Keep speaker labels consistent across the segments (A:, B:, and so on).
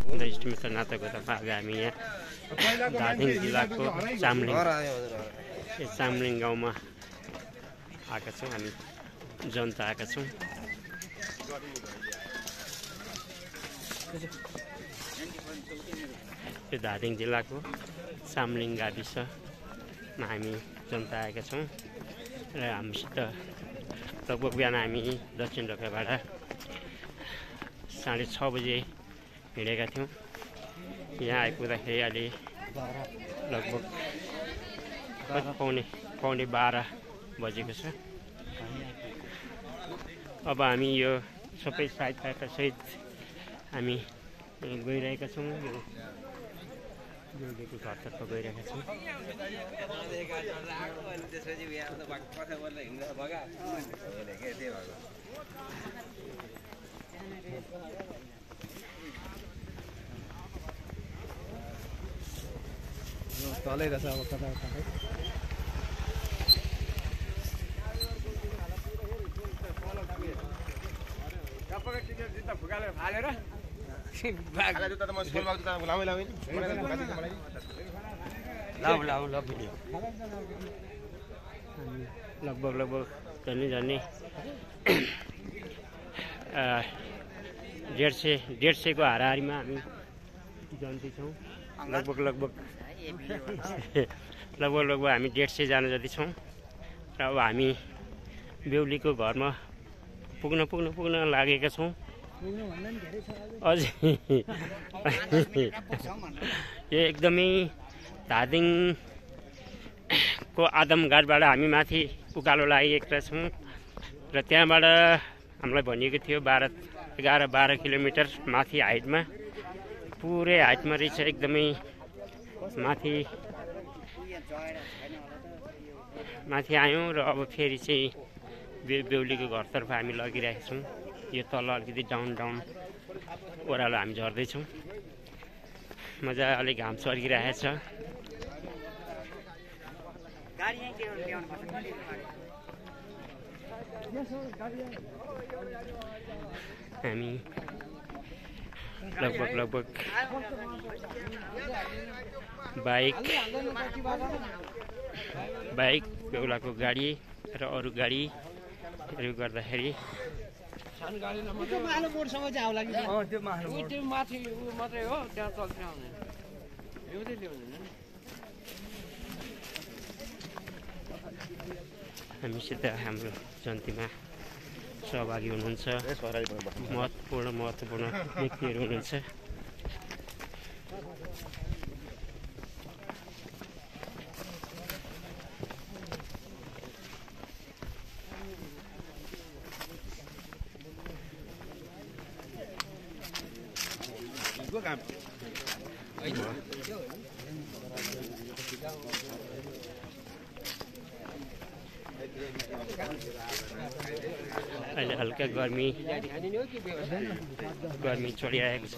A: र इष्टमित्र नातागोतामा आज हामी यहाँ धादिङ जिल्लाको चामलिङ गाउँमा आएका छौँ। हामी जनता आएका छौँ। यो धादिङ जिल्लाको चामलिङ गाविसमा हामी जनता आएका छौँ र हामीसित लगभग बिहान हामी दक्षिण ढोकाबाट 6:30 बजे हिँडेका थियौँ। यहाँ आइपुग्दाखेरि अहिले लगभग पौने 12 बजेको छ। अब हामी यो सबै सहायताका सहित हामी गइरहेका छौँ। यो घरतर्फ गइरहेका छौँ।
B: तलै रहेछ अब कता
A: लगभग झन्डै 150 को हाराहारीमा हामी जन्ती छौँ। लगभग हामी 150 जना जति छौँ र अब हामी बेहुलीको घरमा पुग्न लागेका छौँ। अझै यो एकदमै धादिङको आदमघाटबाट हामी माथि उकालो लागिएका छौँ र त्यहाँबाट हामीलाई भनिएको थियो 11-12 किलोमिटर माथि हाइटमा, पुरै हाइटमा रहेछ। एकदमै माथि आयौँ र अब फेरि चाहिँ बेहुलीको घरतर्फ हामी लगिरहेका छौँ। यो तल अलिकति डाउन ओह्रालो हामी झर्दैछौँ। मजाले घाम चर्किरहेछ। हामी लगभग बाइक बेहुलाको गाडी र अरू गाडीहरू गर्दाखेरि हामीसित हाम्रो जन्तीमा सहभागी हुनुहुन्छ महत्त्वपूर्ण व्यक्तिहरू हुनुहुन्छ। अहिले हल्का गर्मी चढिरहेको छ।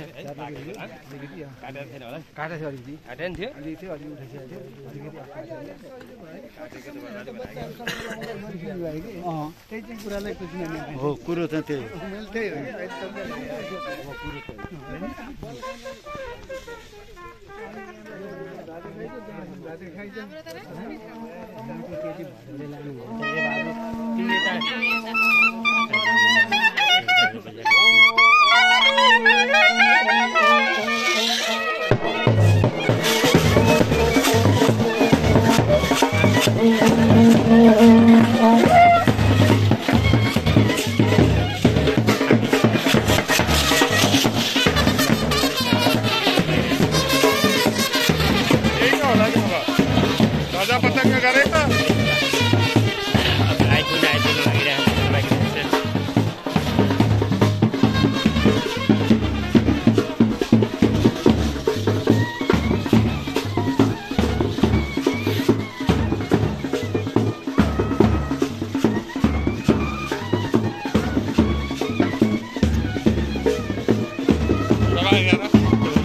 B: हो कुरो त त्यही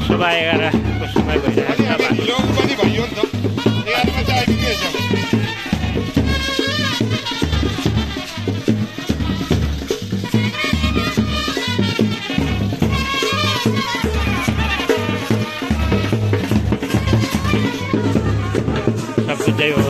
B: Sudah 11 ko समय भइरहेको छ।
A: सब बुझ्दै हो